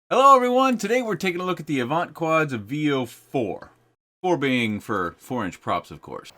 Hello everyone, today we're taking a look at the AvantQuads Avio 4. 4 being for 4-inch props, of course.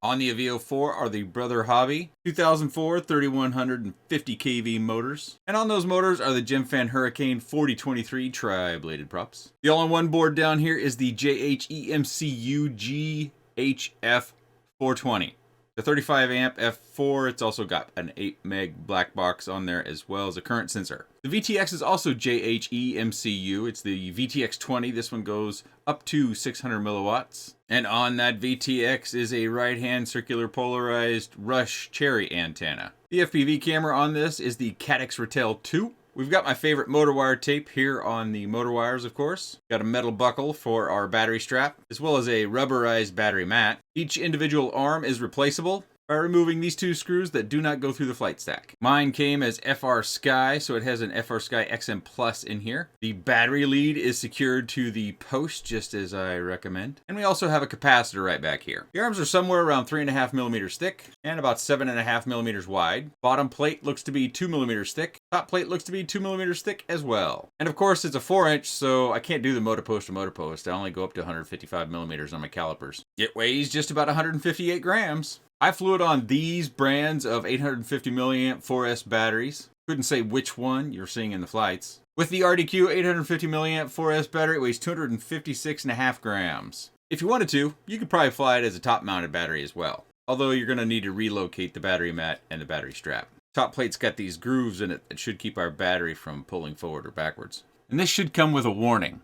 On the Avio 4 are the Brother Hobby 2004 3150 kV motors. And on those motors are the Gemfan Hurricane 4023 tri-bladed props. The all-in-one board down here is the JHEMCU GHF 420. The 35 amp F4, it's also got an 8 meg black box on there as well as a current sensor. The VTX is also JHEMCU. It's the VTX 20. This one goes up to 600 milliwatts. And on that VTX is a right-hand circular polarized Rush Cherry antenna. The FPV camera on this is the Caddx Ratel 2. We've got my favorite motor wire tape here on the motor wires, of course. Got a metal buckle for our battery strap, as well as a rubberized battery mat. Each individual arm is replaceable by removing these two screws that do not go through the flight stack. Mine came as FR Sky, so it has an FR Sky XM Plus in here. The battery lead is secured to the post, just as I recommend. And we also have a capacitor right back here. The arms are somewhere around 3.5 millimeters thick and about 7.5 millimeters wide. Bottom plate looks to be 2 millimeters thick. Top plate looks to be 2 millimeters thick as well. And of course, it's a 4-inch, so I can't do the motor post to motor post. I only go up to 155 millimeters on my calipers. It weighs just about 158 grams. I flew it on these brands of 850 milliamp 4S batteries. Couldn't say which one you're seeing in the flights. With the RDQ 850 milliamp 4S battery, it weighs 256.5 grams. If you wanted to, you could probably fly it as a top-mounted battery as well. Although you're going to need to relocate the battery mat and the battery strap. Top plate's got these grooves in it that should keep our battery from pulling forward or backwards. And this should come with a warning.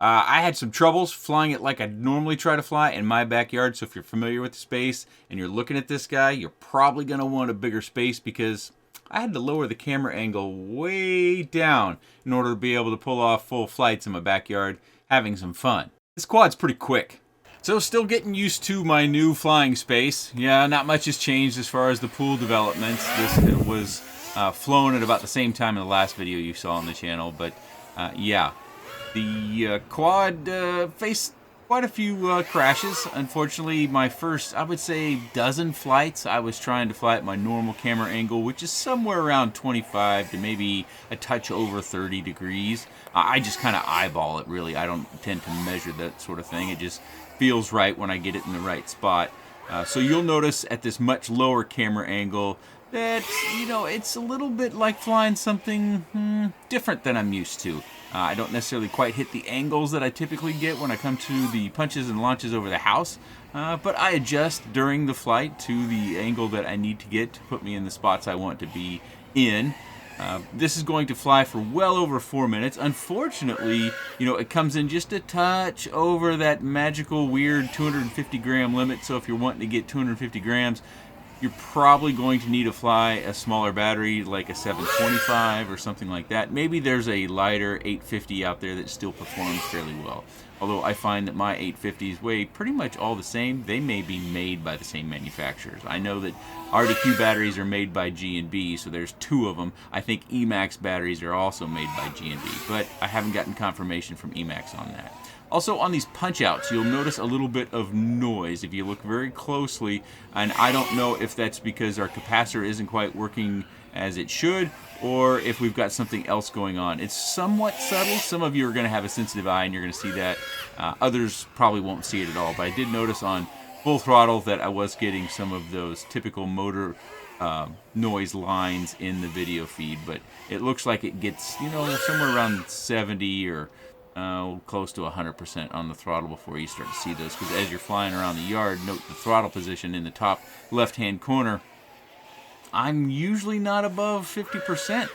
I had some troubles flying it like I normally try to fly in my backyard, so if you're familiar with the space and you're looking at this guy, you're probably going to want a bigger space because I had to lower the camera angle way down in order to be able to pull off full flights in my backyard, having some fun. This quad's pretty quick. So still getting used to my new flying space. Yeah, not much has changed as far as the pool developments. This was flown at about the same time in the last video you saw on the channel, but yeah. The quad faced quite a few crashes. Unfortunately, my first, I would say, dozen flights, I was trying to fly at my normal camera angle, which is somewhere around 25 to maybe a touch over 30 degrees. I just kind of eyeball it, really. I don't tend to measure that sort of thing. It just feels right when I get it in the right spot. So you'll notice at this much lower camera angle that, you know, it's a little bit like flying something different than I'm used to. I don't necessarily quite hit the angles that I typically get when I come to the punches and launches over the house, but I adjust during the flight to the angle that I need to get to put me in the spots I want to be in. This is going to fly for well over 4 minutes. Unfortunately, you know, it comes in just a touch over that magical, weird 250 gram limit, so if you're wanting to get 250 grams, you're probably going to need to fly a smaller battery like a 725 or something like that. Maybe there's a lighter 850 out there that still performs fairly well. Although I find that my 850s weigh pretty much all the same. They may be made by the same manufacturers. I know that RDQ batteries are made by G&B, so there's 2 of them. I think Emax batteries are also made by G&B, but I haven't gotten confirmation from Emax on that. Also, on these punch-outs, you'll notice a little bit of noise if you look very closely, and I don't know if that's because our capacitor isn't quite working as it should, or if we've got something else going on. It's somewhat subtle. Some of you are going to have a sensitive eye, and you're going to see that. Others probably won't see it at all, but I did notice on full throttle that I was getting some of those typical motor noise lines in the video feed, but it looks like it gets, you know, somewhere around 70 or close to 100% on the throttle before you start to see those, because as you're flying around the yard, note the throttle position in the top left hand corner I'm usually not above 50%.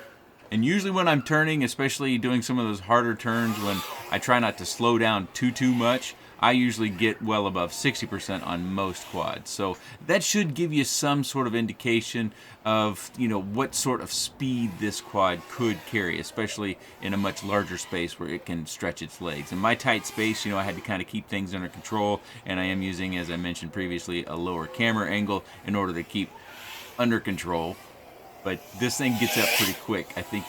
And usually when I'm turning, especially doing some of those harder turns when I try not to slow down too much, I usually get well above 60% on most quads. So that should give you some sort of indication of, what sort of speed this quad could carry, especially in a much larger space where it can stretch its legs. In my tight space, I had to kind of keep things under control, and I am using, as I mentioned previously, a lower camera angle in order to keep under control. But this thing gets up pretty quick. I think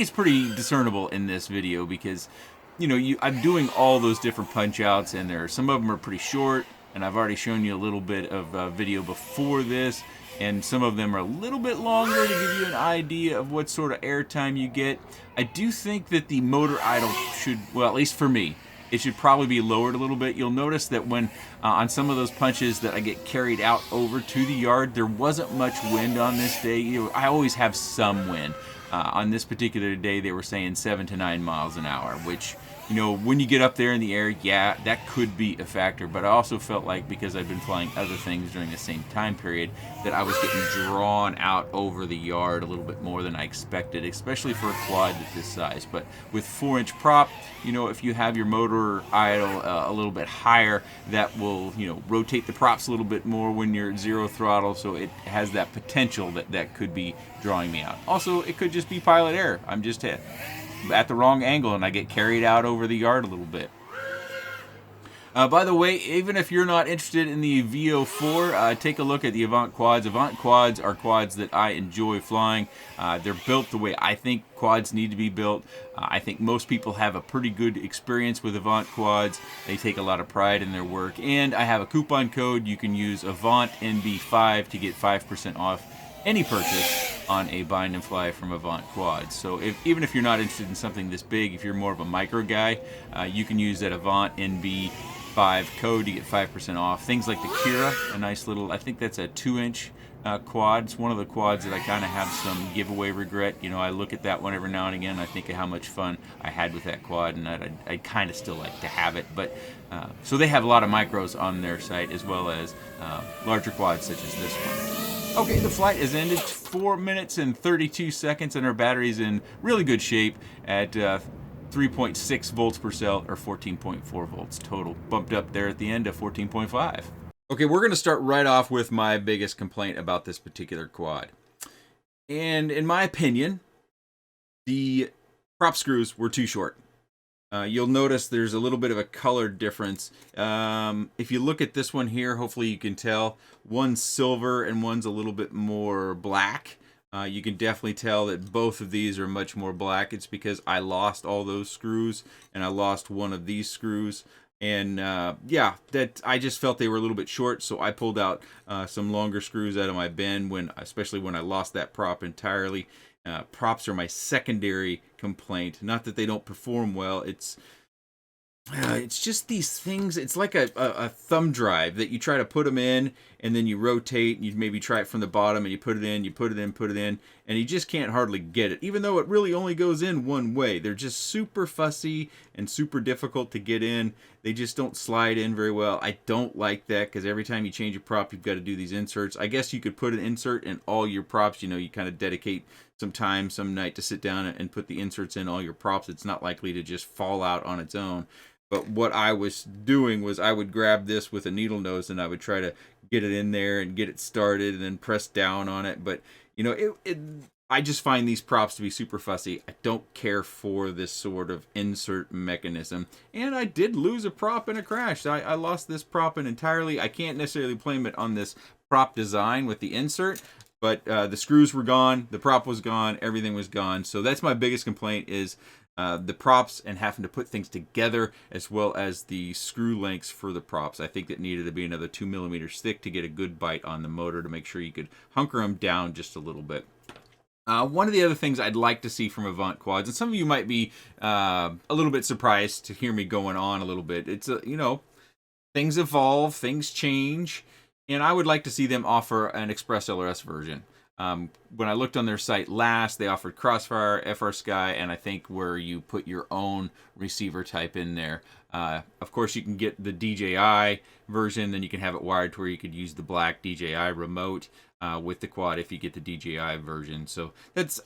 it's pretty discernible in this video because, I'm doing all those different punch outs, and some of them are pretty short, and I've already shown you a little bit of video before this, and some of them are a little bit longer to give you an idea of what sort of airtime you get. I do think that the motor idle should, well, at least for me, it should probably be lowered a little bit. You'll notice that when on some of those punches that I get carried out over to the yard, there wasn't much wind on this day. I always have some wind. On this particular day, they were saying 7 to 9 miles an hour, which, when you get up there in the air, yeah, that could be a factor. But I also felt like, because I've been flying other things during the same time period, that I was getting drawn out over the yard a little bit more than I expected, especially for a quad this size. But with 4-inch prop, if you have your motor idle a little bit higher, that will, rotate the props a little bit more when you're at 0 throttle. So it has that potential that could be drawing me out. Also, it could just be pilot error. I'm just at the wrong angle and I get carried out over the yard a little bit. By the way, even if you're not interested in the Avio 4, take a look at the AvantQuads. AvantQuads are quads that I enjoy flying. They're built the way I think quads need to be built. I think most people have a pretty good experience with AvantQuads. They take a lot of pride in their work. And I have a coupon code. You can use AvantNB5 to get 5% off any purchase on a bind and fly from AvantQuads. So even if you're not interested in something this big, if you're more of a micro guy, you can use that AvantNB5 code to get 5% off. Things like the Kira, a nice little, I think that's a 2-inch quad. It's one of the quads that I kind of have some giveaway regret. I look at that one every now and again. I think of how much fun I had with that quad, and I'd kind of still like to have it. But so they have a lot of micros on their site, as well as larger quads such as this one. Okay, the flight has ended. 4 minutes and 32 seconds, and our battery's in really good shape at 3.6 volts per cell, or 14.4 volts total. Bumped up there at the end of 14.5. Okay, we're going to start right off with my biggest complaint about this particular quad. And in my opinion, the prop screws were too short. You'll notice there's a little bit of a color difference. If you look at this one here, hopefully you can tell one's silver and one's a little bit more black. You can definitely tell that both of these are much more black. It's because I lost all those screws and I lost one of these screws. And yeah, that I just felt they were a little bit short, so I pulled out some longer screws out of my bin, especially when I lost that prop entirely. Props are my secondary complaint. Not that they don't perform well. It's just these things. It's like a thumb drive that you try to put them in, and then you rotate, and you maybe try it from the bottom, and you put it in, and you just can't hardly get it, even though it really only goes in one way. They're just super fussy and super difficult to get in. They just don't slide in very well. I don't like that, because every time you change a prop, you've got to do these inserts. I guess you could put an insert in all your props. You kind of dedicate some time, some night to sit down and put the inserts in all your props. It's not likely to just fall out on its own. But what I was doing was I would grab this with a needle nose and I would try to get it in there and get it started and then press down on it. But, I just find these props to be super fussy. I don't care for this sort of insert mechanism. And I did lose a prop in a crash. I lost this prop entirely. I can't necessarily blame it on this prop design with the insert. But the screws were gone, the prop was gone, everything was gone. So that's my biggest complaint is the props and having to put things together, as well as the screw lengths for the props. I think that needed to be another 2 millimeters thick to get a good bite on the motor to make sure you could hunker them down just a little bit. One of the other things I'd like to see from AvantQuads, and some of you might be a little bit surprised to hear me going on a little bit. It's, things evolve, things change. And I would like to see them offer an Express LRS version. When I looked on their site last, they offered Crossfire, FR Sky, and I think where you put your own receiver type in there. Of course, you can get the DJI version, then you can have it wired to where you could use the black DJI remote with the quad if you get the DJI version. So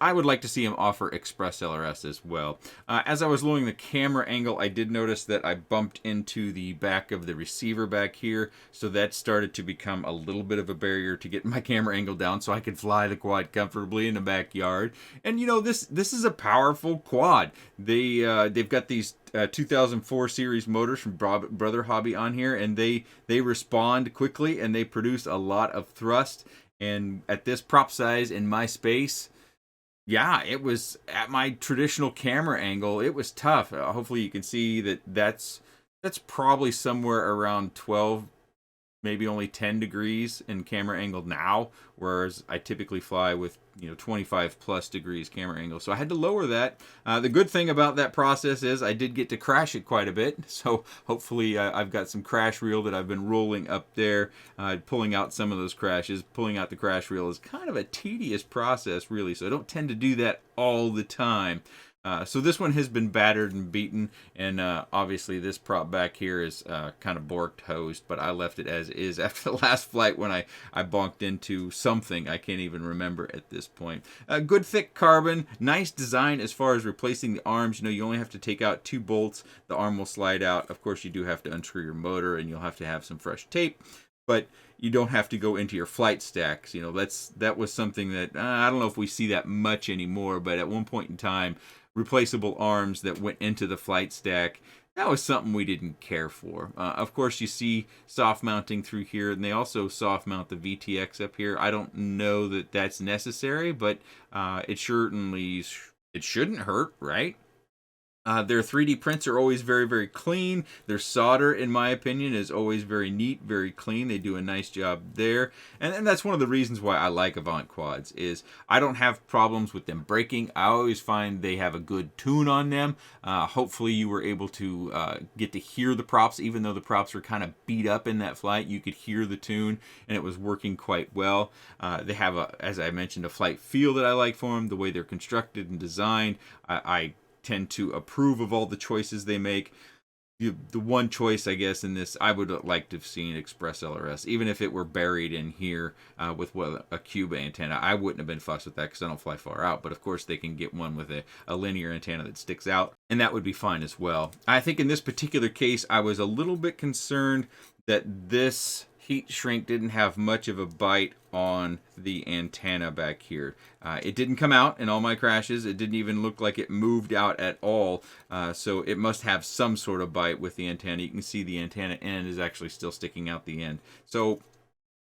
I would like to see them offer Express LRS as well. As I was lowering the camera angle, I did notice that I bumped into the back of the receiver back here, so that started to become a little bit of a barrier to get my camera angle down so I could fly the quad comfortably in the backyard. And you know, this is a powerful quad. They've got these 2004 series motors from Brother Hobby on here, and they respond quickly and they produce a lot of thrust. And at this prop size in my space, yeah, it was at my traditional camera angle. It was tough. Hopefully you can see that's probably somewhere around 12, maybe only 10 degrees in camera angle now, whereas I typically fly with 25 plus degrees camera angle. So I had to lower that. The good thing about that process is I did get to crash it quite a bit. So hopefully I've got some crash reel that I've been rolling up there, pulling out some of those crashes. Pulling out the crash reel is kind of a tedious process, really. So I don't tend to do that all the time. So this one has been battered and beaten, and obviously this prop back here is kind of borked, hosed, but I left it as is after the last flight when I bonked into something. I can't even remember at this point. Good thick carbon, nice design as far as replacing the arms. You only have to take out 2 bolts, the arm will slide out. Of course, you do have to unscrew your motor, and you'll have to have some fresh tape, but you don't have to go into your flight stacks. That was something that I don't know if we see that much anymore, but at one point in time, replaceable arms that went into the flight stack, that was something we didn't care for. Of course, you see soft mounting through here, and they also soft mount the VTX up here. I don't know that that's necessary, but it shouldn't hurt, right? Their 3D prints are always very, very clean. Their solder, in my opinion, is always very neat, very clean. They do a nice job there. And that's one of the reasons why I like AvantQuads, is I don't have problems with them breaking. I always find they have a good tune on them. Hopefully you were able to get to hear the props. Even though the props were kind of beat up in that flight, you could hear the tune, and it was working quite well. They have, as I mentioned, a flight feel that I like for them. The way they're constructed and designed, I tend to approve of all the choices they make. The one choice, I guess, in this, I would like to have seen Express LRS, even if it were buried in here with a cube antenna. I wouldn't have been fussed with that because I don't fly far out, but of course they can get one with a linear antenna that sticks out, and that would be fine as well. I think in this particular case, I was a little bit concerned that this heat shrink didn't have much of a bite on the antenna back here. It didn't come out in all my crashes. It didn't even look like it moved out at all. So it must have some sort of bite with the antenna. You can see the antenna end is actually still sticking out the end. So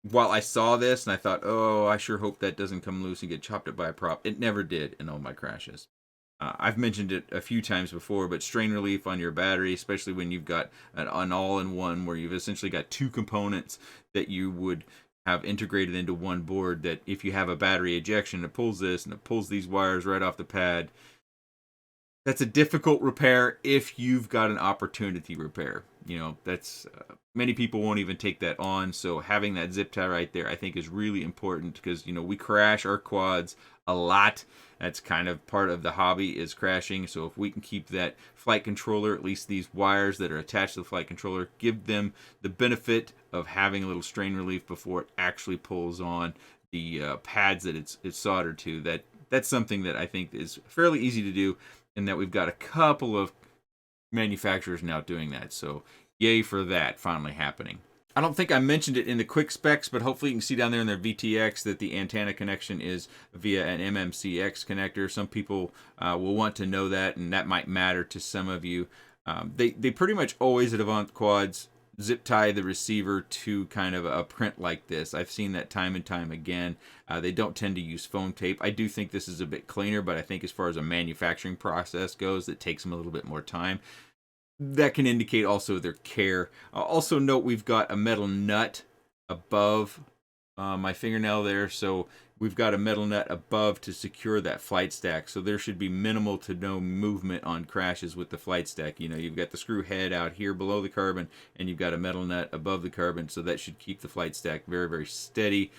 while I saw this and I thought, oh, I sure hope that doesn't come loose and get chopped up by a prop, it never did in all my crashes. I've mentioned it a few times before, but strain relief on your battery, especially when you've got an all-in-one where you've essentially got 2 components that you would have integrated into one board, that if you have a battery ejection, it pulls this and it pulls these wires right off the pad. That's a difficult repair if you've got an opportunity repair. That's many people won't even take that on. So having that zip tie right there, I think, is really important because we crash our quads a lot. That's kind of part of the hobby, is crashing. So if we can keep that flight controller, at least these wires that are attached to the flight controller, give them the benefit of having a little strain relief before it actually pulls on the pads that it's soldered to. That's something that I think is fairly easy to do, and that we've got a couple of manufacturers now doing that. So yay for that finally happening. I don't think I mentioned it in the quick specs, but hopefully you can see down there in their VTX that the antenna connection is via an MMCX connector. Some people will want to know that, and that might matter to some of you. They pretty much always at AvantQuads zip tie the receiver to kind of a print like this. I've seen that time and time again. They don't tend to use foam tape. I do think this is a bit cleaner, but I think as far as a manufacturing process goes, it takes them a little bit more time. That can indicate also their care. Also note we've got a metal nut above my fingernail there, so we've got a metal nut above to secure that flight stack, so there should be minimal to no movement on crashes with the flight stack. You've got the screw head out here below the carbon, and you've got a metal nut above the carbon, so that should keep the flight stack very, very steady.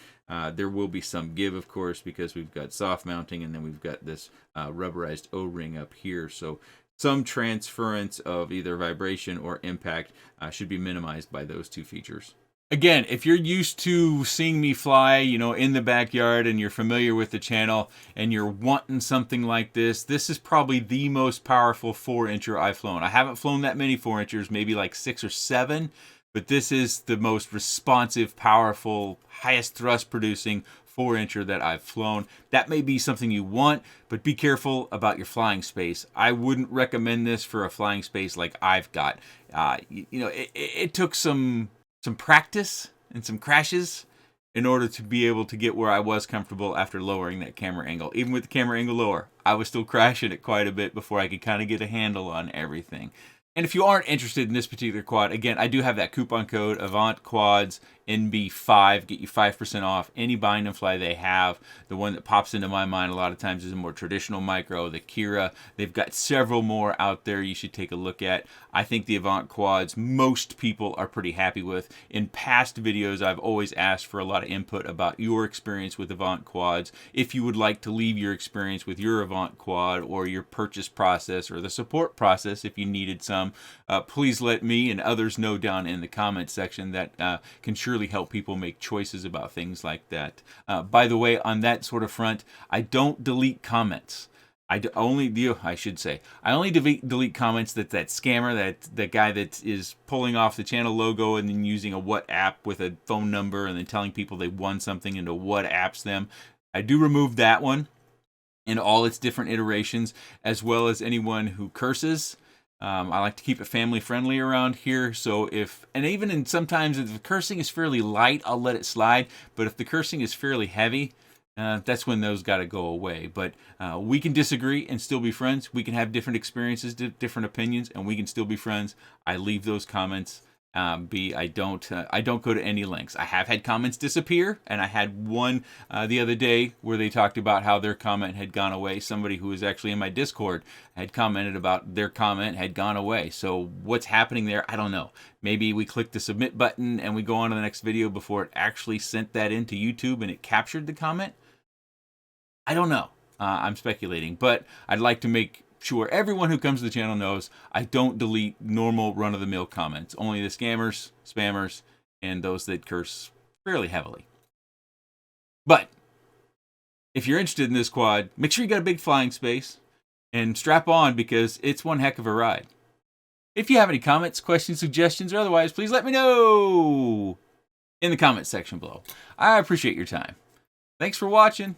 There will be some give, of course, because we've got soft mounting, and then we've got this rubberized O-ring up here, so some transference of either vibration or impact should be minimized by those two features. Again, if you're used to seeing me fly, in the backyard, and you're familiar with the channel and you're wanting something like this, this is probably the most powerful 4-incher I've flown. I haven't flown that many 4-inchers, maybe like 6 or 7, but this is the most responsive, powerful, highest thrust producing 4-incher that I've flown. That may be something you want, but be careful about your flying space. I wouldn't recommend this for a flying space like I've got. It took some practice and some crashes in order to be able to get where I was comfortable after lowering that camera angle. Even with the camera angle lower, I was still crashing it quite a bit before I could kind of get a handle on everything. And if you aren't interested in this particular quad, again, I do have that coupon code, AvantQuads NB5, get you 5% off any bind and fly they have. The one that pops into my mind a lot of times is a more traditional micro, the Kira. They've got several more out there you should take a look at. I think the AvantQuads, most people are pretty happy with. In past videos, I've always asked for a lot of input about your experience with AvantQuads. If you would like to leave your experience with your AvantQuad or your purchase process or the support process if you needed some, please let me and others know down in the comment section. That can surely help people make choices about things like that. By the way, on that sort of front, I don't delete comments. I only delete comments that scammer, that guy that is pulling off the channel logo and then using a what app with a phone number and then telling people they won something and to what apps them. I do remove that one in all its different iterations, as well as anyone who curses. I like to keep it family friendly around here. So sometimes if the cursing is fairly light, I'll let it slide. But if the cursing is fairly heavy, that's when those got to go away. But we can disagree and still be friends. We can have different experiences, different opinions, and we can still be friends. I leave those comments. I don't go to any links. I have had comments disappear, and I had one the other day where they talked about how their comment had gone away. Somebody who was actually in my Discord had commented about their comment had gone away. So what's happening there? I don't know. Maybe we click the submit button and we go on to the next video before it actually sent that into YouTube and it captured the comment. I don't know. I'm speculating, but I'd like to make sure everyone who comes to the channel knows I don't delete normal run-of-the-mill comments. Only the scammers, spammers, and those that curse fairly heavily. But if you're interested in this quad, make sure you got a big flying space and strap on, because it's one heck of a ride. If you have any comments, questions, suggestions, or otherwise, please let me know in the comments section below. I appreciate your time. Thanks for watching.